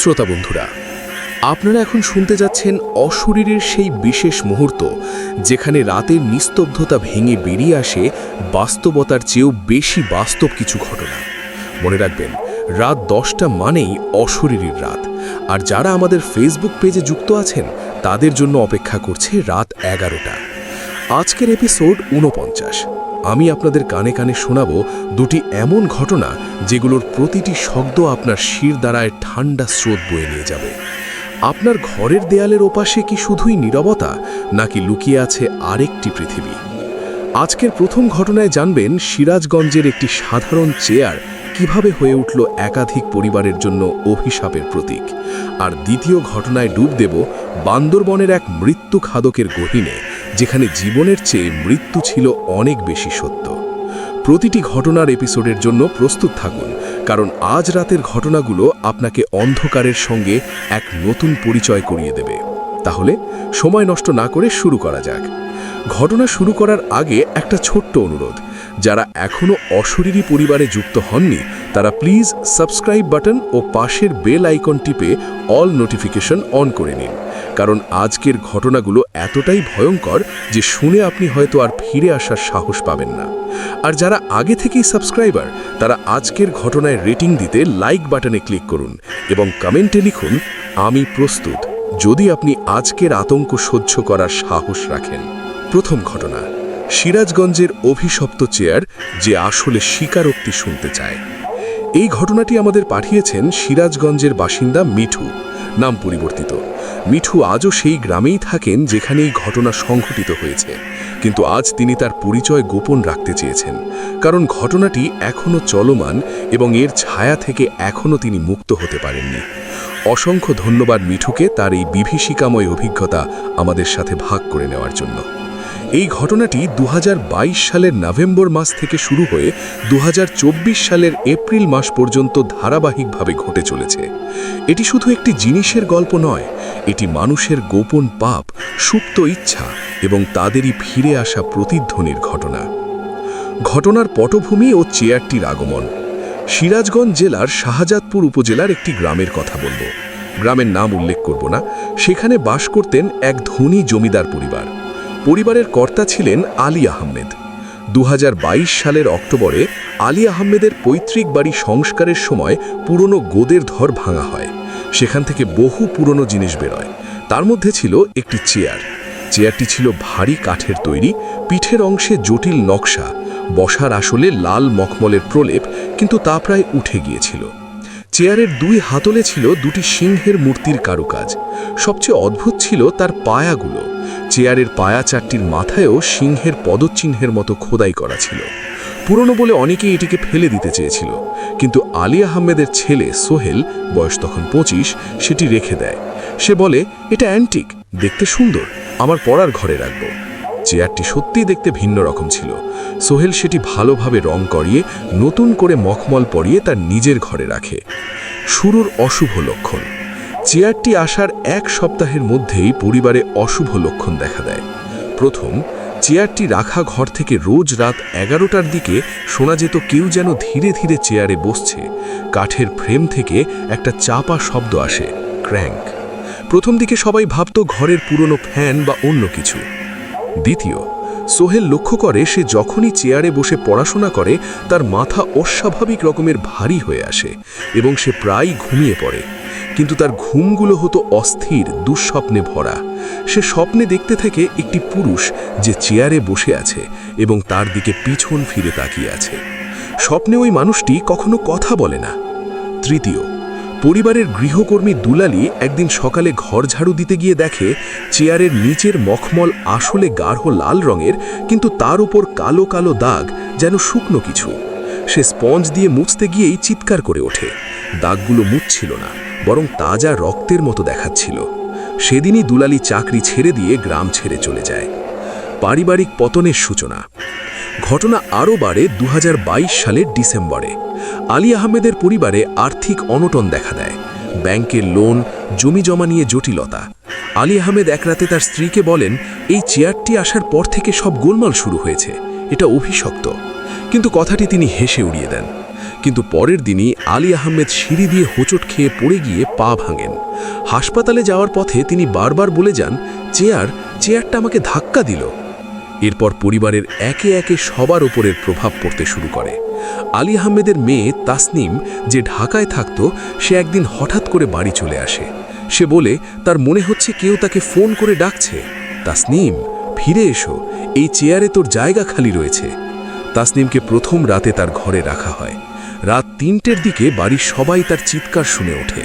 শ্রোতা বন্ধুরা, আপনারা এখন শুনতে যাচ্ছেন অশরীরের সেই বিশেষ মুহূর্ত, যেখানে রাতের নিস্তব্ধতা ভেঙে বেরিয়ে আসে বাস্তবতার চেয়েও বেশি বাস্তব কিছু ঘটনা। মনে রাখবেন, রাত 10টা মানেই অশরীরীর রাত। আর যারা আমাদের ফেসবুক পেজে যুক্ত আছেন, তাদের জন্য অপেক্ষা করছে রাত 11টা। আজকের এপিসোড 49। আমি আপনাদের কানে কানে শোনাব দুটি এমন ঘটনা যেগুলোর প্রতিটি শব্দ আপনার শিরদাঁড়ায় ঠান্ডা স্রোত বয়ে নিয়ে যাবে। আপনার ঘরের দেয়ালের ওপাশে কি শুধুই নীরবতা, নাকি লুকিয়ে আছে আরেকটি পৃথিবী? আজকের প্রথম ঘটনায় জানবেন সিরাজগঞ্জের একটি সাধারণ চেয়ার কিভাবে হয়ে উঠল একাধিক পরিবারের জন্য অভিশাপের প্রতীক। আর দ্বিতীয় ঘটনায় ডুব দেব বান্দরবনের এক মৃত্যু খাদকের গহীনে, যেখানে জীবনের চেয়ে মৃত্যু ছিল অনেক বেশি সত্য। প্রতিটি ঘটনার এপিসোডের জন্য প্রস্তুত থাকুন, কারণ আজ রাতের ঘটনাগুলো আপনাকে অন্ধকারের সঙ্গে এক নতুন পরিচয় করিয়ে দেবে। তাহলে সময় নষ্ট না করে শুরু করা যাক। ঘটনা শুরু করার আগে একটা ছোট্ট অনুরোধ, যারা এখনও অশরীরী পরিবারে যুক্ত হননি, তারা প্লিজ সাবস্ক্রাইব বাটন ও পাশের বেল আইকন টিপে অল নোটিফিকেশন অন করে নিন। কারণ আজকের ঘটনাগুলো এতটাই ভয়ঙ্কর যে শুনে আপনি হয়তো আর ফিরে আসার সাহস পাবেন না। আর যারা আগে থেকেই সাবস্ক্রাইবার, তারা আজকের ঘটনায় রেটিং দিতে লাইক বাটনে ক্লিক করুন এবং কমেন্টে লিখুন, আমি প্রস্তুত, যদি আপনি আজকের আতঙ্ক সহ্য করার সাহস রাখেন। প্রথম ঘটনা, সিরাজগঞ্জের অভিশপ্ত চেয়ার যে আসলে স্বীকারোক্তি শুনতে চায়। এই ঘটনাটি আমাদের পাঠিয়েছেন সিরাজগঞ্জের বাসিন্দা মিঠু, নাম পরিবর্তিত। মিঠু আজও সেই গ্রামেই থাকেন যেখানে এই ঘটনা সংঘটিত হয়েছে, কিন্তু আজ তিনি তার পরিচয় গোপন রাখতে চেয়েছেন, কারণ ঘটনাটি এখনও চলমান এবং এর ছায়া থেকে এখনও তিনি মুক্ত হতে পারেননি। অসংখ্য ধন্যবাদ মিঠুকে তার এই বিভীষিকাময় অভিজ্ঞতা আমাদের সাথে ভাগ করে নেওয়ার জন্য। এই ঘটনাটি 2022 সালের নভেম্বর মাস থেকে শুরু হয়ে 2024 সালের এপ্রিল মাস পর্যন্ত ধারাবাহিকভাবে ঘটে চলেছে। এটি শুধু একটি জিনিসের গল্প নয়, এটি মানুষের গোপন পাপ, সুপ্ত ইচ্ছা এবং তাদেরই ফিরে আসা প্রতিধ্বনির ঘটনা। ঘটনার পটভূমি ও চেয়ারটির আগমন। সিরাজগঞ্জ জেলার শাহজাদপুর উপজেলার একটি গ্রামের কথা বলবো। গ্রামের নাম উল্লেখ করব না। সেখানে বাস করতেন এক ধনী জমিদার পরিবার। পরিবারের কর্তা ছিলেন আলী আহমেদ। 2022 সালের অক্টোবরে আলী আহমেদের পৈতৃক বাড়ি সংস্কারের সময় পুরনো গোদের ধর ভাঙা হয়। সেখান থেকে বহু পুরনো জিনিস বেরোয়। তার মধ্যে ছিল একটি চেয়ার। চেয়ারটি ছিল ভারী কাঠের তৈরি, পিঠের অংশে জটিল নকশা, বসার আসলে লাল মখমলের প্রলেপ, কিন্তু তা প্রায় উঠে গিয়েছিল। চেয়ারের দুই হাতলে ছিল দুটি সিংহের মূর্তির কারুকাজ। সবচেয়ে অদ্ভুত ছিল তার পায়াগুলো। চেয়ারের পায়া চারটির মাথায়ও সিংহের পদচিহ্নের মতো খোদাই করা ছিল। পুরনো বলে অনেকেই এটিকে ফেলে দিতে চেয়েছিল, কিন্তু আলী আহমেদের ছেলে সোহেল, বয়স তখন 25, সেটি রেখে দেয়। সে বলে, এটা অ্যান্টিক, দেখতে সুন্দর, আমার পড়ার ঘরে রাখব। চেয়ারটি সত্যিই দেখতে ভিন্ন রকম ছিল। সোহেল সেটি ভালোভাবে রং করিয়ে নতুন করে মখমল পরিয়ে তার নিজের ঘরে রাখে। শুরুর অশুভ লক্ষণ। চেয়ারটি আসার এক সপ্তাহের মধ্যেই পরিবারে অশুভ লক্ষণ দেখা দেয়। প্রথম, চেয়ারটি রাখা ঘর থেকে রোজ রাত 11টার দিকে শোনা যেত কেউ যেন ধীরে ধীরে চেয়ারে বসছে। কাঠের ফ্রেম থেকে একটা চাপা শব্দ আসে, ক্র্যাঙ্ক। প্রথম দিকে সবাই ভাবত ঘরের পুরনো ফ্যান বা অন্য কিছু। দ্বিতীয়, সোহেল লক্ষ্য করে সে যখনই চেয়ারে বসে পড়াশোনা করে তার মাথা অস্বাভাবিক রকমের ভারী হয়ে আসে এবং সে প্রায়ই ঘুমিয়ে পড়ে। কিন্তু তার ঘুমগুলো হতো অস্থির, দুঃস্বপ্নে ভরা। সে স্বপ্নে দেখতে থাকে একটি পুরুষ যে চেয়ারে বসে আছে এবং তার দিকে পিছন ফিরে তাকিয়ে আছে। স্বপ্নে ওই মানুষটি কখনো কথা বলে না। তৃতীয়, পরিবারের গৃহকর্মী দুলালী একদিন সকালে ঘর ঝাড়ু দিতে গিয়ে দেখে চেয়ারের নিচের মখমল আসলে গাঢ় লাল রঙের, কিন্তু তার উপর কালো কালো দাগ, যেন শুকনো কিছু। সে স্পঞ্জ দিয়ে মুছতে গিয়েই চিৎকার করে ওঠে। দাগগুলো মুছছিল না, বরং তাজা রক্তের মতো দেখাচ্ছিল। সেদিনই দুলালী চাকরি ছেড়ে দিয়ে গ্রাম ছেড়ে চলে যায়। পারিবারিক পতনের সূচনা। ঘটনা আরও বাড়ে 2022 সালের ডিসেম্বরে। আলী আহমেদের পরিবারে আর্থিক অনটন দেখা দেয়। ব্যাংকের লোন, জমি জমা নিয়ে জটিলতা। আলী আহমেদ এক রাতে তার স্ত্রীকে বলেন, এই চেয়ারটি আসার পর থেকে সব গোলমাল শুরু হয়েছে, এটা অভিশপ্ত। কিন্তু কথাটি তিনি হেসে উড়িয়ে দেন। কিন্তু পরের দিনই আলী আহমেদ সিঁড়ি দিয়ে হোঁচট খেয়ে পড়ে গিয়ে পা ভাঙেন। হাসপাতালে যাওয়ার পথে তিনি বারবার বলে যান, চেয়ারটা আমাকে ধাক্কা দিল। এরপর পরিবারের একে একে সবার ওপরের প্রভাব পড়তে শুরু করে। আলী আহমেদের মেয়ে তাসনিম, যে ঢাকায় থাকত, সে একদিন হঠাৎ করে বাড়ি চলে আসে। সে বলে তার মনে হচ্ছে কেউ তাকে ফোন করে ডাকছে, তাসনিম ফিরে এসো, এই চেয়ারে তোর জায়গা খালি রয়েছে। তাসনিমকে প্রথম রাতে তার ঘরে রাখা হয়। রাত ৩টের দিকে বাড়ির সবাই তার চিৎকার শুনে ওঠে।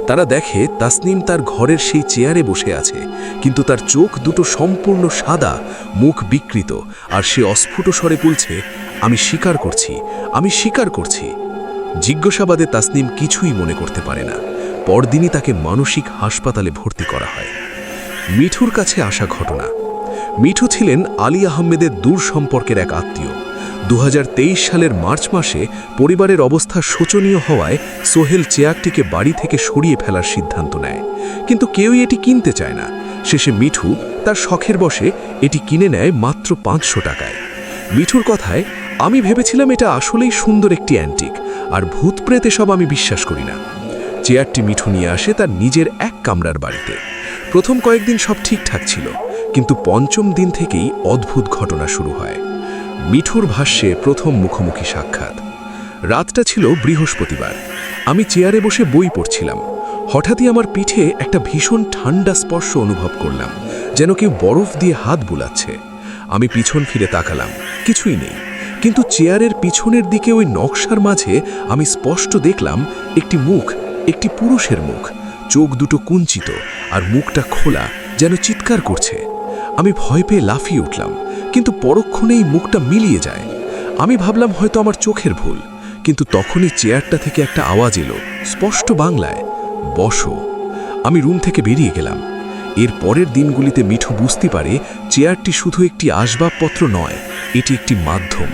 তারা দেখে তাসনিম তার ঘরের সেই চেয়ারে বসে আছে, কিন্তু তার চোখ দুটো সম্পূর্ণ সাদা, মুখ বিকৃত, আর সে অস্ফুট স্বরে বলছে, আমি স্বীকার করছি, আমি স্বীকার করছি। জিজ্ঞাসাবাদে তাসনিম কিছুই মনে করতে পারে না। পরদিনই তাকে মানসিক হাসপাতালে ভর্তি করা হয়। মিঠুর কাছে আসা ঘটনা। মিঠু ছিলেন আলী আহমেদের দূর সম্পর্কের এক আত্মীয়। ২০২৩ সালের মার্চ মাসে পরিবারের অবস্থা শোচনীয় হওয়ায় সোহেল চেয়ারটিকে বাড়ি থেকে সরিয়ে ফেলার সিদ্ধান্ত নেয়, কিন্তু কেউই এটি কিনতে চায় না। শেষে মিঠু তার শখের বশে এটি কিনে নেয় মাত্র ৫০০ টাকায়। মিঠুর কথায়, আমি ভেবেছিলাম এটা আসলেই সুন্দর একটি অ্যান্টিক, আর ভূত প্রেত এসব আমি বিশ্বাস করি না। চেয়ারটি মিঠু নিয়ে আসে তার নিজের এক কামরার বাড়িতে। প্রথম কয়েকদিন সব ঠিকঠাক ছিল, কিন্তু পঞ্চম দিন থেকেই অদ্ভুত ঘটনা শুরু হয়। মিঠুর ভাষ্যে প্রথম মুখোমুখি সাক্ষাৎ। রাতটা ছিল বৃহস্পতিবার। আমি চেয়ারে বসে বই পড়ছিলাম। হঠাৎই আমার পিঠে একটা ভীষণ ঠান্ডা স্পর্শ অনুভব করলাম, যেন কেউ বরফ দিয়ে হাত বুলাচ্ছে। আমি পিছন ফিরে তাকালাম, কিছুই নেই, কিন্তু চেয়ারের পিছনের দিকে ওই নকশার মাঝে আমি স্পষ্ট দেখলাম একটি মুখ, একটি পুরুষের মুখ, চোখ দুটো কুঞ্চিত আর মুখটা খোলা, যেন চিৎকার করছে। আমি ভয় পেয়ে লাফিয়ে উঠলাম, কিন্তু পরক্ষণেই মুখটা মিলিয়ে যায়। আমি ভাবলাম হয়তো আমার চোখের ভুল, কিন্তু তখনই চেয়ারটা থেকে একটা আওয়াজ এলো, স্পষ্ট বাংলায়, বসো। আমি রুম থেকে বেরিয়ে গেলাম। এর পরের দিনগুলিতে মিঠু বুঝতে পারে চেয়ারটি শুধু একটি আসবাবপত্র নয়, এটি একটি মাধ্যম।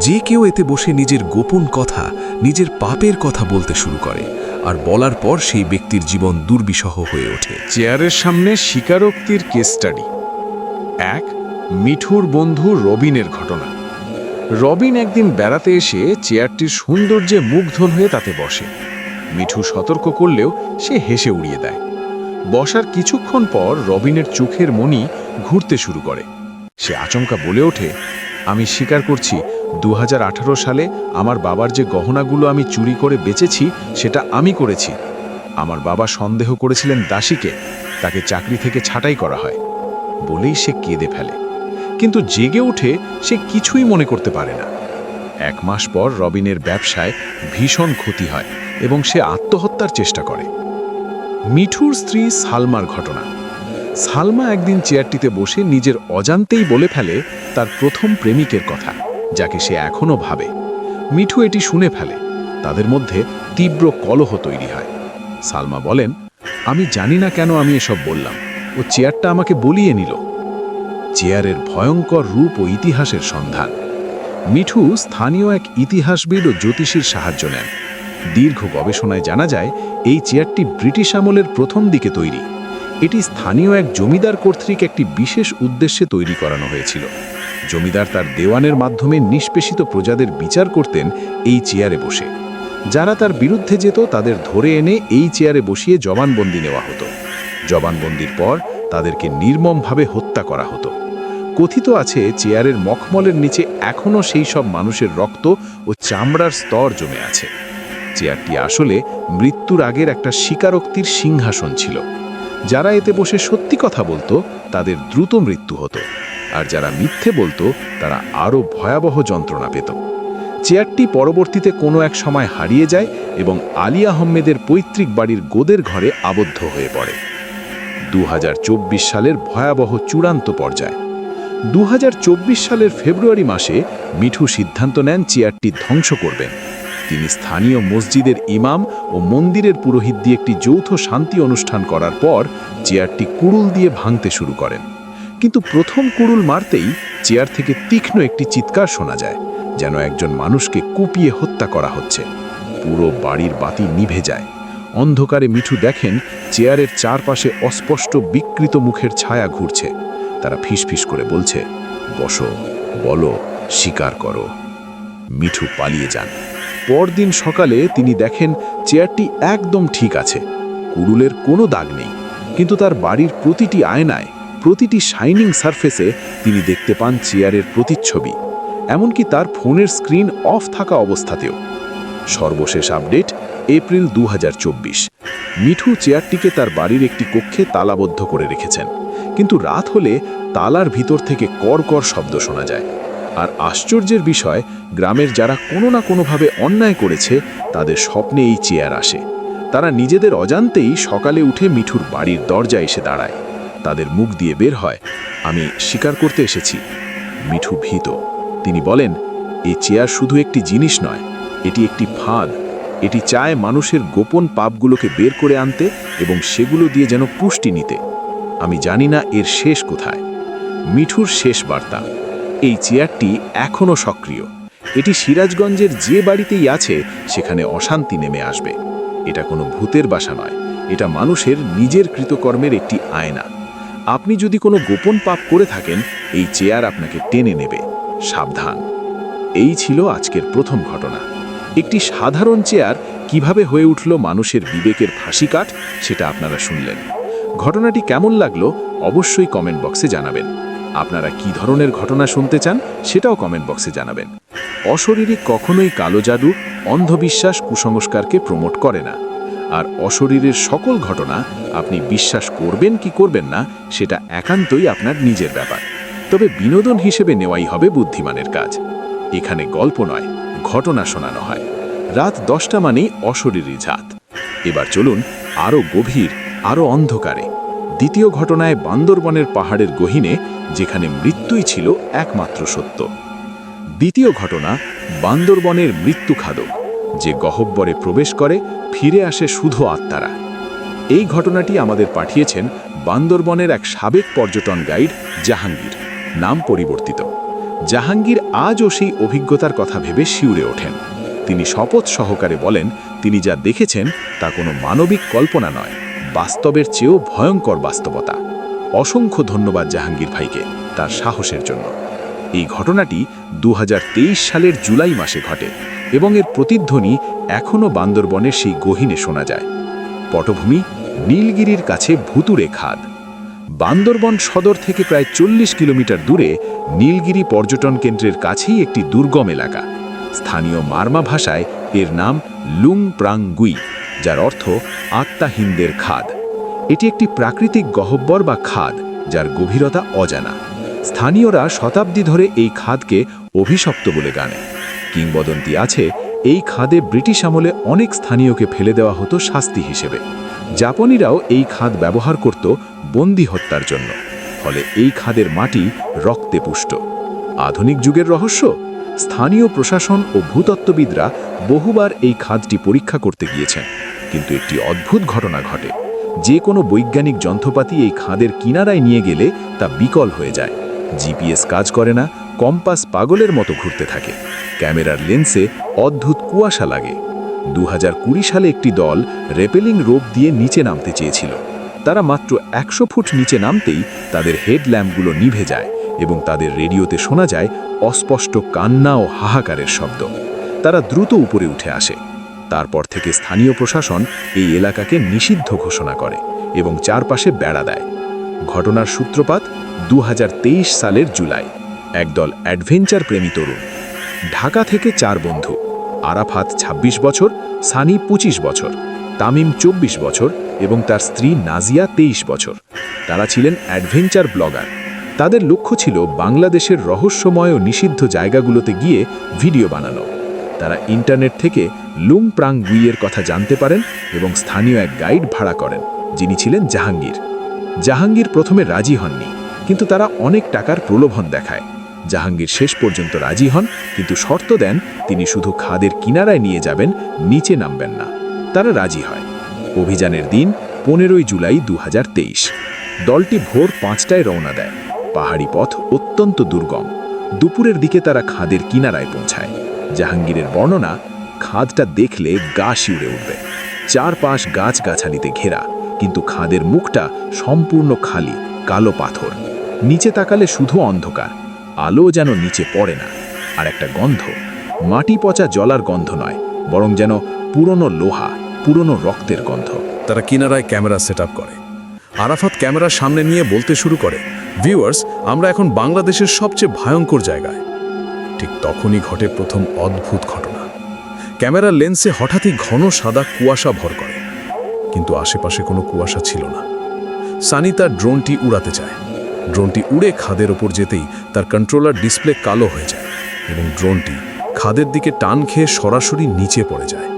যে কেউ এতে বসে নিজের গোপন কথা, নিজের পাপের কথা বলতে শুরু করে, আর বলার পর সেই ব্যক্তির জীবন দুর্বিষহ হয়ে ওঠে। চেয়ারের সামনে স্বীকারোক্তির কেস স্টাডি। ১. মিঠুর বন্ধু রবিনের ঘটনা। রবিন একদিন বেড়াতে এসে চেয়ারটির সৌন্দর্যে মুগ্ধ হয়ে তাতে বসে। মিঠু সতর্ক করলেও সে হেসে উড়িয়ে দেয়। বসার কিছুক্ষণ পর রবিনের চোখের মণি ঘুরতে শুরু করে। সে আচমকা বলে ওঠে, আমি স্বীকার করছি, ২০১৮ সালে আমার বাবার যে গহনাগুলো আমি চুরি করে বেচেছি সেটা আমি করেছি। আমার বাবা সন্দেহ করেছিলেন দাসীকে, তাকে চাকরি থেকে ছাঁটাই করা হয়। বলেই সে কেঁদে ফেলে, কিন্তু জেগে উঠে সে কিছুই মনে করতে পারে না। ১ মাস পর রবিনের ব্যবসায় ভীষণ ক্ষতি হয় এবং সে আত্মহত্যার চেষ্টা করে। মিঠুর স্ত্রী সালমার ঘটনা। সালমা একদিন চেয়ারটিতে বসে নিজের অজান্তেই বলে ফেলে তার প্রথম প্রেমিকের কথা, যাকে সে এখনও ভাবে। মিঠু এটি শুনে ফেলে। তাদের মধ্যে তীব্র কলহ তৈরি হয়। সালমা বলেন, আমি জানি না কেন আমি এসব বললাম, ও চেয়ারটা আমাকে বলিয়ে নিল। চেয়ারের ভয়ঙ্কর রূপ ও ইতিহাসের সন্ধান। মিঠু স্থানীয় এক ইতিহাসবিদ ও জ্যোতিষীর সাহায্য নেন। দীর্ঘ গবেষণায় জানা যায় এই চেয়ারটি ব্রিটিশ আমলের প্রথম দিকে তৈরি। এটি স্থানীয় এক জমিদার কর্তৃক একটি বিশেষ উদ্দেশ্যে তৈরি করানো হয়েছিল। জমিদার তার দেওয়ানের মাধ্যমে নিষ্পেষিত প্রজাদের বিচার করতেন এই চেয়ারে বসে। যারা তার বিরুদ্ধে যেত তাদের ধরে এনে এই চেয়ারে বসিয়ে জবানবন্দি নেওয়া হতো। জবানবন্দির পর তাদেরকে নির্মমভাবে হত্যা করা হতো। কথিত আছে চেয়ারের মখমলের নিচে এখনও সেই সব মানুষের রক্ত ও চামড়ার স্তর জমে আছে। চেয়ারটি আসলে মৃত্যুর আগের একটা স্বীকারোক্তির সিংহাসন ছিল। যারা এতে বসে সত্যি কথা বলতো তাদের দ্রুত মৃত্যু হতো, আর যারা মিথ্যে বলতো তারা আরও ভয়াবহ যন্ত্রণা পেত। চেয়ারটি পরবর্তীতে কোনো এক সময় হারিয়ে যায় এবং আলী আহমেদের পৈতৃক বাড়ির গোদের ঘরে আবদ্ধ হয়ে পড়ে। ২০২৪ সালের ভয়াবহ চূড়ান্ত পর্যায়। ২০২৪ সালের ফেব্রুয়ারি মাসে মিঠু সিদ্ধান্ত নেন চেয়ারটি ধ্বংস করবেন। তিনি স্থানীয় মসজিদের ইমাম ও মন্দিরের পুরোহিত দিয়ে একটি যৌথ শান্তি অনুষ্ঠান করার পর চেয়ারটি কুড়ুল দিয়ে ভাঙতে শুরু করেন। কিন্তু প্রথম কুড়ুল মারতেই চেয়ার থেকে তীক্ষ্ণ একটি চিৎকার শোনা যায়, যেন একজন মানুষকে কুপিয়ে হত্যা করা হচ্ছে। পুরো বাড়ির বাতি নিভে যায়। অন্ধকারে মিঠু দেখেন চেয়ারের চারপাশে অস্পষ্ট বিকৃত মুখের ছায়া ঘুরছে। তারা ফিসফিস করে বলছে, বসো, বলো, স্বীকার করো। মিঠু পালিয়ে যান। পরদিন সকালে তিনি দেখেন চেয়ারটি একদম ঠিক আছে, কুড়ুলের কোনো দাগ নেই। কিন্তু তার বাড়ির প্রতিটি আয়নায়, প্রতিটি শাইনিং সারফেসে তিনি দেখতে পান চেয়ারের প্রতিচ্ছবি, এমনকি তার ফোনের স্ক্রিন অফ থাকা অবস্থাতেও। সর্বশেষ আপডেট এপ্রিল 2024। মিঠু চেয়ারটিকে তার বাড়ির একটি কক্ষে তালাবদ্ধ করে রেখেছেন, কিন্তু রাত হলে তালার ভিতর থেকে কড়কড় শব্দ শোনা যায়। আর আশ্চর্যের বিষয়, গ্রামের যারা কোনো না কোনোভাবে অন্যায় করেছে তাদের স্বপ্নে এই চেয়ার আসে। তারা নিজেদের অজান্তেই সকালে উঠে মিঠুর বাড়ির দরজা এসে দাঁড়ায়। তাদের মুখ দিয়ে বের হয়, আমি শিকার করতে এসেছি। মিঠু ভীত। তিনি বলেন, এই চেয়ার শুধু একটি জিনিস নয়, এটি একটি ফাঁদ। এটি চায় মানুষের গোপন পাপগুলোকে বের করে আনতে এবং সেগুলো দিয়ে যেন পুষ্টি নিতে। আমি জানি না এর শেষ কোথায়। মিঠুর শেষ বার্তা, এই চেয়ারটি এখনও সক্রিয়। এটি সিরাজগঞ্জের যে বাড়িতেই আছে সেখানে অশান্তি নেমে আসবে। এটা কোনো ভূতের বাসা নয়, এটা মানুষের নিজের কৃতকর্মের একটি আয়না। আপনি যদি কোনো গোপন পাপ করে থাকেন, এই চেয়ার আপনাকে টেনে নেবে। সাবধান। এই ছিল আজকের প্রথম ঘটনা। একটি সাধারণ চেয়ার কিভাবে হয়ে উঠল মানুষের বিবেকের ফাঁসিকাঠ, সেটা আপনারা শুনলেন। ঘটনাটি কেমন লাগলো অবশ্যই কমেন্ট বক্সে জানাবেন। আপনারা কি ধরনের ঘটনা শুনতে চান সেটাও কমেন্ট বক্সে জানাবেন। অশরীরী কখনোই কালো জাদু, অন্ধবিশ্বাস, কুসংস্কারকে প্রমোট করে না। আর অশরীরের সকল ঘটনা আপনি বিশ্বাস করবেন কি করবেন না সেটা একান্তই আপনার নিজের ব্যাপার। তবে বিনোদন হিসেবে নেওয়াই হবে বুদ্ধিমানের কাজ। এখানে গল্প নয়, ঘটনা শোনানো হয়। রাত 10টা মানেই অশরীরী জাত। এবার চলুন আরও গভীর, আরও অন্ধকারে। দ্বিতীয় ঘটনায় বান্দরবনের পাহাড়ের গহীনে, যেখানে মৃত্যুই ছিল একমাত্র সত্য। দ্বিতীয় ঘটনা বান্দরবনের মৃত্যু খাদক, যে গহ্বরে প্রবেশ করে ফিরে আসে শুধু আত্মারা। এই ঘটনাটি আমাদের পাঠিয়েছেন বান্দরবনের এক সাবেক পর্যটন গাইড জাহাঙ্গীর। নাম পরিবর্তিত। জাহাঙ্গীর আজও সেই অভিজ্ঞতার কথা ভেবে শিউরে ওঠেন। তিনি শপথ সহকারে বলেন, তিনি যা দেখেছেন তা কোনো মানবিক কল্পনা নয়, বাস্তবের চেয়েও ভয়ঙ্কর বাস্তবতা। অসংখ্য ধন্যবাদ জাহাঙ্গীর ভাইকে তার সাহসের জন্য। এই ঘটনাটি 2023 সালের জুলাই মাসে ঘটে এবং এর প্রতিধ্বনি এখনও বান্দরবনের সেই গহীনে শোনা যায়। পটভূমি নীলগিরির কাছে ভুতুড়ে খাদ। বান্দরবন সদর থেকে প্রায় 40 কিলোমিটার দূরে নীলগিরি পর্যটন কেন্দ্রের কাছেই একটি দুর্গম এলাকা। স্থানীয় মারমা ভাষায় এর নাম লুং প্রাং গুই, যার অর্থ আত্মাহীনদের খাদ। এটি একটি প্রাকৃতিক গহ্বর বা খাদ, যার গভীরতা অজানা। স্থানীয়রা শতাব্দী ধরে এই খাদকে অভিশপ্ত বলে গানে। কিংবদন্তি আছে, এই খাদে ব্রিটিশ আমলে অনেক স্থানীয়কে ফেলে দেওয়া হতো শাস্তি হিসেবে। জাপানিরাও এই খাদ ব্যবহার করত বন্দি হত্যার জন্য। ফলে এই খাদের মাটি রক্তে পুষ্ট। আধুনিক যুগের রহস্য, স্থানীয় প্রশাসন ও ভূতত্ত্ববিদরা বহুবার এই খাদটি পরীক্ষা করতে গিয়েছেন, কিন্তু একটি অদ্ভুত ঘটনা ঘটে। যে কোনো বৈজ্ঞানিক যন্ত্রপাতি এই খাদের কিনারায় নিয়ে গেলে তা বিকল হয়ে যায়। জিপিএস কাজ করে না, কম্পাস পাগলের মতো ঘুরতে থাকে, ক্যামেরার লেন্সে অদ্ভুত কুয়াশা লাগে। 2020 সালে একটি দল রেপেলিং রোপ দিয়ে নিচে নামতে চেয়েছিল। তারা মাত্র 100 ফুট নিচে নামতেই তাদের হেডল্যাম্পগুলো নিভে যায় এবং তাদের রেডিওতে শোনা যায় অস্পষ্ট কান্না ও হাহাকারের শব্দ। তারা দ্রুত উপরে উঠে আসে। তারপর থেকে স্থানীয় প্রশাসন এই এলাকাকে নিষিদ্ধ ঘোষণা করে এবং চারপাশে বেড়া দেয়। ঘটনার সূত্রপাত 2023 সালের জুলাই। একদল অ্যাডভেঞ্চার প্রেমী তরুণ, ঢাকা থেকে 4 বন্ধু, আরাফাত 26 বছর, সানি 25 বছর, তামিম 24 বছর এবং তার স্ত্রী নাজিয়া 23 বছর। তারা ছিলেন অ্যাডভেঞ্চার ব্লগার। তাদের লক্ষ্য ছিল বাংলাদেশের রহস্যময় ও নিষিদ্ধ জায়গাগুলোতে গিয়ে ভিডিও বানানো। তারা ইন্টারনেট থেকে লুং প্রাং গুইয়ের কথা জানতে পারেন এবং স্থানীয় এক গাইড ভাড়া করেন, যিনি ছিলেন জাহাঙ্গীর। জাহাঙ্গীর প্রথমে রাজি হননি, কিন্তু তারা অনেক টাকার প্রলোভন দেখায়। জাহাঙ্গীর শেষ পর্যন্ত রাজি হন, কিন্তু শর্ত দেন তিনি শুধু খাদের কিনারায় নিয়ে যাবেন, নিচে নামবেন না। তারা রাজি হয়। অভিযানের দিন 15 জুলাই 2023। দলটি ভোর 5টায় রওনা দেয়। পাহাড়ি পথ অত্যন্ত দুর্গম। দুপুরের দিকে তারা খাদের কিনারায় পৌঁছায়। জাহাঙ্গীরের বর্ণনা, খাদটা দেখলে গা শিউরে উঠবে। চারপাশ গাছগাছালিতে ঘেরা, কিন্তু খাদের মুখটা সম্পূর্ণ খালি, কালো পাথর। নিচে তাকালে শুধু অন্ধকার, আলো যেন নিচে পড়ে না। আর একটা গন্ধ, মাটি পচা জলার গন্ধ নয়, বরং যেন পুরনো লোহা, পুরনো রক্তের গন্ধ। তারা কিনারায় ক্যামেরা সেট করে। আরাফাত ক্যামেরার সামনে নিয়ে বলতে শুরু করে, ভিউয়ার্স, আমরা এখন বাংলাদেশের সবচেয়ে ভয়ঙ্কর জায়গায়। ঠিক তখনই ঘটে প্রথম অদ্ভুত ঘটনা। ক্যামেরার লেন্সে হঠাৎই ঘন সাদা কুয়াশা ভর করে, কিন্তু আশেপাশে কোনো কুয়াশা ছিল না। সানি তার ড্রোনটি উড়াতে চায়। ড্রোনটি উড়ে খাদের ওপর যেতেই তার কন্ট্রোলার ডিসপ্লে কালো হয়ে যায় এবং ড্রোনটি খাদের দিকে টান খেয়ে সরাসরি নিচে পড়ে যায়।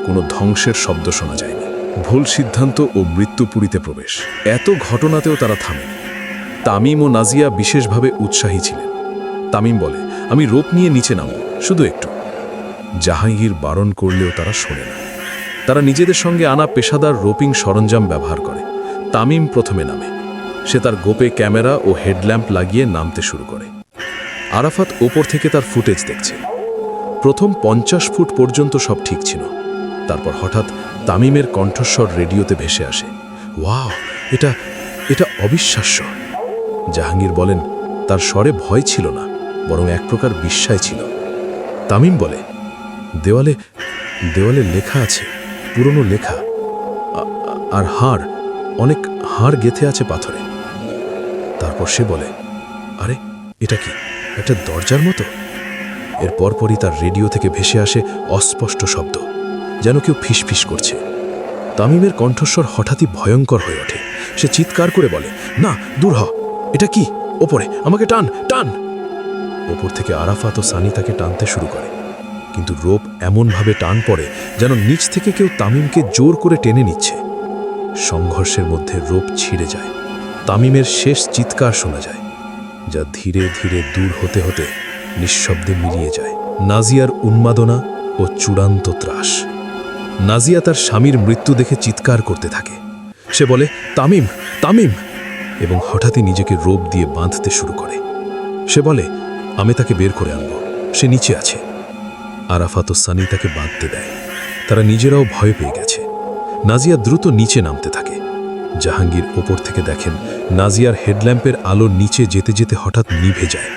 কোনো ধ্বংসের শব্দ শোনা যায়নি। ভুল সিদ্ধান্ত ও মৃত্যুপুরীতে প্রবেশ। এত ঘটনাতেও তারা থামেনি। তামিম ও নাজিয়া বিশেষভাবে উৎসাহী ছিলেন। তামিম বলে, আমি রোপ নিয়ে নিচে নামব, শুধু একটু। জাহাঙ্গীর বারণ করলেও তারা শোনে না। তারা নিজেদের সঙ্গে আনা পেশাদার রোপিং সরঞ্জাম ব্যবহার করে। তামিম প্রথমে নামে। সে তার গোপে ক্যামেরা ও হেডল্যাম্প লাগিয়ে নামতে শুরু করে। আরাফাত ওপর থেকে তার ফুটেজ দেখছে। প্রথম 50 ফুট পর্যন্ত সব ঠিক ছিল। তারপর হঠাৎ তামিমের কণ্ঠস্বর রেডিওতে ভেসে আসে, ওয়াও, এটা অবিশ্বাস্য। জাহাঙ্গীর বলেন, তার স্বরে ভয় ছিল না, বরং এক প্রকার বিস্ময় ছিল। তামিম বলে, দেওয়ালে লেখা আছে, পুরনো লেখা, আর অনেক হাড় গেঁথে আছে পাথরে। তারপর সে বলে, আরে এটা কি, একটা দরজার মতো? এর পরপরই তার রেডিও থেকে ভেসে আসে অস্পষ্ট শব্দ, যেন কেউ ফিসফিস করছে। তামিমের কণ্ঠস্বর হঠাৎই ভয়ঙ্কর হয়ে ওঠে। সে চিৎকার করে বলে, না, দূর হ, এটা কি, ওপরে, আমাকে টান টান। ওপর থেকে আরাফাত ও সানি তাকে টানতে শুরু করে, কিন্তু রোপ এমনভাবে টান পড়ে যেন নিচ থেকে কেউ তামিমকে জোর করে টেনে নিচ্ছে। সংঘর্ষের মধ্যে রোপ ছিঁড়ে যায়। তামিমের শেষ চিৎকার শোনা যায়, যা ধীরে ধীরে দূর হতে হতে নিঃশব্দে মিলিয়ে যায়। নাজিয়ার উন্মাদনা ও চূড়ান্ত ত্রাস। নাজিয়া তার স্বামীর মৃত্যু দেখে চিৎকার করতে থাকে। সে বলে, তামিম, তামিম, এবং হঠাৎই নিজেকে রোপ দিয়ে বাঁধতে শুরু করে। সে বলে, আমি তাকে বের করে আনব, সে নিচে আছে। আরাফাত ও সানি তাকে বাঁধতে দেয়। তারা নিজেরাও ভয় পেয়ে গেছে। নাজিয়া দ্রুত নিচে নামতে থাকে। জাহাঙ্গীর ওপর থেকে দেখেন নাজিয়ার হেডল্যাম্পের আলো নিচে যেতে যেতে হঠাৎ নিভে যায়।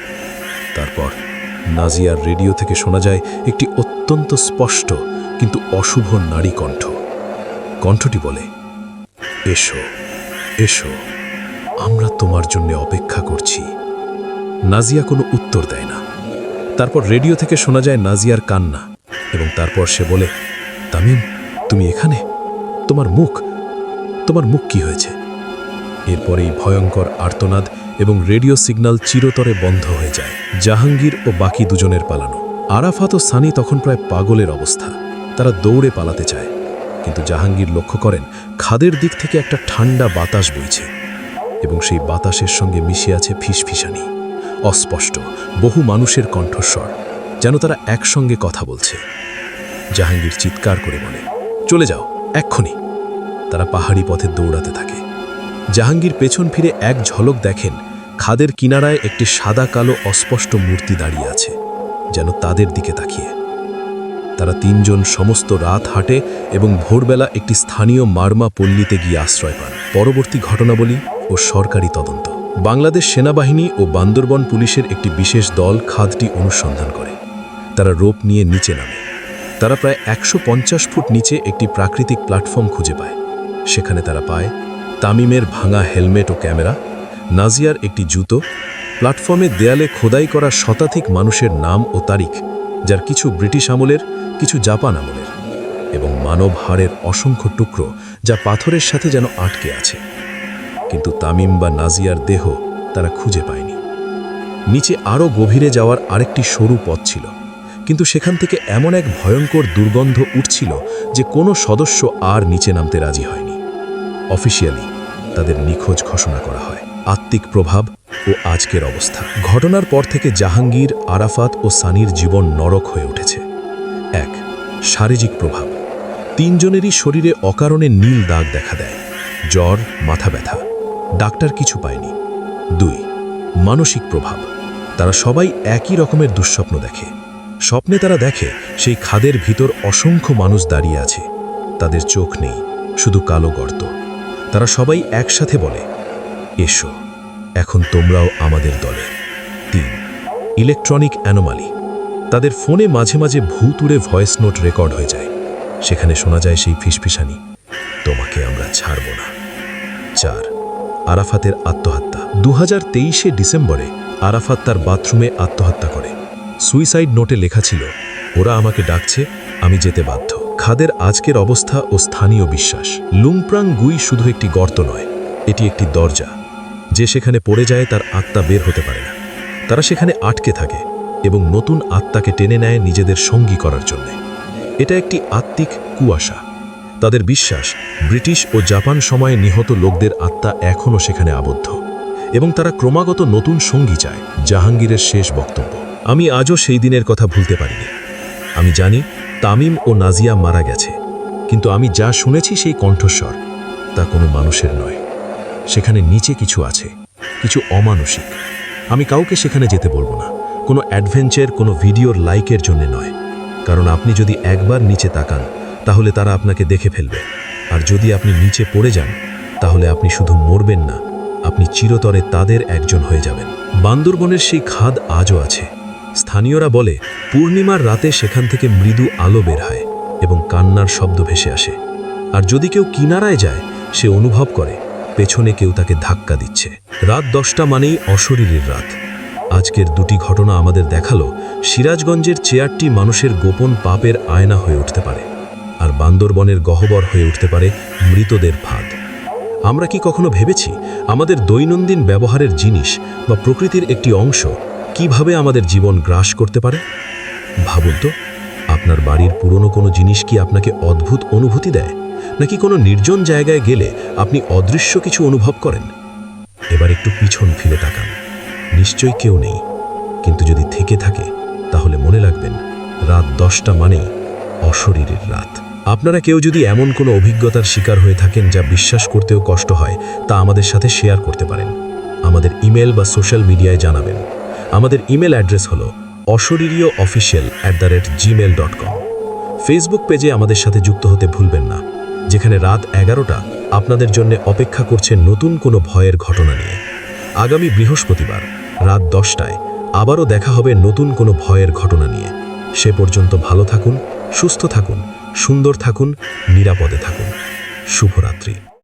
তারপর নাজিয়ার রেডিও থেকে শোনা যায় একটি অত্যন্ত স্পষ্ট কিন্তু অশুভ নারী কণ্ঠ। কণ্ঠটি বলে, এসো, এসো, আমরা তোমার জন্য অপেক্ষা করছি। নাজিয়া কোনো উত্তর দেয় না। তারপর রেডিও থেকে শোনা যায় নাজিয়ার কান্না, এবং তারপর সে বলে, তামিম, তুমি এখানে? তোমার মুখ কি হয়েছে? এরপরেই ভয়ঙ্কর আর্তনাদ এবং রেডিও সিগন্যাল চিরতরে বন্ধ হয়ে যায়। জাহাঙ্গীর ও বাকি দুজনের পালানো। আরাফাত ও সানি তখন প্রায় পাগলের অবস্থা। তারা দৌড়ে পালাতে চায়, কিন্তু জাহাঙ্গীর লক্ষ্য করেন খাদের দিক থেকে একটা ঠান্ডা বাতাস বইছে, এবং সেই বাতাসের সঙ্গে মিশে আছে ফিসফিসানি, অস্পষ্ট বহু মানুষের কণ্ঠস্বর, যেন তারা একসঙ্গে কথা বলছে। জাহাঙ্গীর চিৎকার করে বলে, চলে যাও, এক্ষুনি। তারা পাহাড়ি পথে দৌড়াতে থাকে। জাহাঙ্গীর পেছন ফিরে এক ঝলক দেখেন খাদের কিনারায় একটি সাদা কালো অস্পষ্ট মূর্তি দাঁড়িয়ে আছে, যেন তাদের দিকে তাকিয়ে। তারা তিনজন সমস্ত রাত হাঁটে এবং ভোরবেলা একটি স্থানীয় মারমা পল্লীতে গিয়ে আশ্রয় পান। পরবর্তী ঘটনাবলী ও সরকারি তদন্ত। বাংলাদেশ সেনাবাহিনী ও বান্দরবন পুলিশের একটি বিশেষ দল খাদটি অনুসন্ধান করে। তারা রোপ নিয়ে নিচে নামে। তারা প্রায় 150 ফুট নিচে একটি প্রাকৃতিক প্ল্যাটফর্ম খুঁজে পায়। সেখানে তারা পায় তামিমের ভাঙা হেলমেট ও ক্যামেরা, নাজিয়ার একটি জুতো, প্ল্যাটফর্মের দেয়ালে খোদাই করা শতাধিক মানুষের নাম ও তারিখ, যার কিছু ব্রিটিশ আমলের, কিছু জাপান আমলের, এবং মানব হাড়ের অসংখ্য টুকরো যা পাথরের সাথে যেন আটকে আছে। কিন্তু তামিম বা নাজিয়ার দেহ তারা খুঁজে পায়নি। নিচে আরও গভীরে যাওয়ার আরেকটি সরু পথ ছিল, কিন্তু সেখান থেকে এমন এক ভয়ঙ্কর দুর্গন্ধ উঠছিল যে কোনো সদস্য আর নিচে নামতে রাজি হয়নি। অফিসিয়ালি তাদের নিখোঁজ ঘোষণা করা হয়। আত্মিক প্রভাব ও আজকের অবস্থা। ঘটনার পর থেকে জাহাঙ্গীর, আরাফাত ও সানির জীবন নরক হয়ে উঠেছে। 1. শারীরিক প্রভাব। তিনজনেরই শরীরে অকারণে নীল দাগ দেখা দেয়, জ্বর, মাথা ব্যথা, ডাক্তার কিছু পায়নি। 2. মানসিক প্রভাব। তারা সবাই একই রকমের দুঃস্বপ্ন দেখে। স্বপ্নে তারা দেখে সেই খাদের ভিতর অসংখ্য মানুষ দাঁড়িয়ে আছে। তাদের চোখ নেই, শুধু কালো গর্ত। তারা সবাই একসাথে বলে, এসো, এখন তোমরাও আমাদের দলে। 3. Electronic anomaly. তাদের ফোনে মাঝে মাঝে ভূতুড়ে ভয়েস নোট রেকর্ড হয়ে যায়। সেখানে শোনা যায় সেই ফিসফিসানি, তোমাকে আমরা ছাড়ব না। 4 আরাফাতের আত্মহত্যা। 2023 ডিসেম্বরে আরাফাত তার বাথরুমে আত্মহত্যা করে। সুইসাইড নোটে লেখা ছিল, ওরা আমাকে ডাকছে, আমি যেতে বাধ্য। খাদের আজকের অবস্থা ও স্থানীয় বিশ্বাস। লুংপ্রাং গুই শুধু একটি গর্ত নয়, এটি একটি দরজা। যে সেখানে পড়ে যায় তার আত্মা বের হতে পারে না। তারা সেখানে আটকে থাকে এবং নতুন আত্মাকে টেনে নেয় নিজেদের সঙ্গী করার জন্য। এটা একটি আত্মিক কুয়াশা। তাদের বিশ্বাস, ব্রিটিশ ও জাপান সময়ে নিহত লোকদের আত্মা এখনও সেখানে আবদ্ধ এবং তারা ক্রমাগত নতুন সঙ্গী চায়। জাহাঙ্গীরের শেষ বক্তব্য, আমি আজও সেই দিনের কথা ভুলতে পারিনি। আমি জানি তামিম ও নাজিয়া মারা গেছে, কিন্তু আমি যা শুনেছি সেই কণ্ঠস্বর তা কোনো মানুষের নয়। সেখানে নিচে কিছু আছে, কিছু অমানসিক। আমি কাউকে সেখানে যেতে বলবো না, কোনো অ্যাডভেঞ্চার, কোনো ভিডিওর লাইকের জন্য নয়। কারণ আপনি যদি একবার নিচে তাকান তাহলে তারা আপনাকে দেখে ফেলবে, আর যদি আপনি নিচে পড়ে যান তাহলে আপনি শুধু মরবেন না, আপনি চিরতরে তাদের একজন হয়ে যাবেন। বান্দরবনের সেই খাদ আজও আছে। স্থানীয়রা বলে পূর্ণিমার রাতে সেখান থেকে মৃদু আলো বের হয় এবং কান্নার শব্দ ভেসে আসে। আর যদি কেউ কিনারায় যায় সে অনুভব করে পেছনে কেউ তাকে ধাক্কা দিচ্ছে। রাত 10টা মানেই অশরীরীর রাত। আজকের দুটি ঘটনা আমাদের দেখালো সিরাজগঞ্জের চেয়ারটি মানুষের গোপন পাপের আয়না হয়ে উঠতে পারে, আর বান্দরবনের গহ্বর হয়ে উঠতে পারে মৃতদের ফাঁদ। আমরা কি কখনো ভেবেছি আমাদের দৈনন্দিন ব্যবহারের জিনিস বা প্রকৃতির একটি অংশ কিভাবে আমাদের জীবন গ্রাস করতে পারে? ভাবুন তো, আপনার বাড়ির পুরনো কোনো জিনিস কি আপনাকে অদ্ভুত অনুভূতি দেয়, নাকি কোনো নির্জন জায়গায় গেলে আপনি অদৃশ্য কিছু অনুভব করেন? এবার একটু পিছন ফিরে তাকান। নিশ্চয়ই কেউ নেই, কিন্তু যদি থেকে থাকে তাহলে মনে রাখবেন রাত 10টা মানেই অশরীরীর রাত। আপনারা কেউ যদি এমন কোনো অভিজ্ঞতার শিকার হয়ে থাকেন যা বিশ্বাস করতেও কষ্ট হয়, তা আমাদের সাথে শেয়ার করতে পারেন। আমাদের ইমেল বা সোশ্যাল মিডিয়ায় জানাবেন। আমাদের ইমেল অ্যাড্রেস হলো ashoririyoofficial@gmail.com। ফেসবুক পেজে আমাদের সাথে যুক্ত হতে ভুলবেন না, যেখানে রাত 11টা আপনাদের জন্য অপেক্ষা করছে নতুন কোনো ভয়ের ঘটনা নিয়ে। আগামী বৃহস্পতিবার রাত 10টায় আবারও দেখা হবে নতুন কোনো ভয়ের ঘটনা নিয়ে। সে পর্যন্ত ভালো থাকুন, সুস্থ থাকুন, সুন্দর থাকুন, নিরাপদে থাকুন। শুভরাত্রি।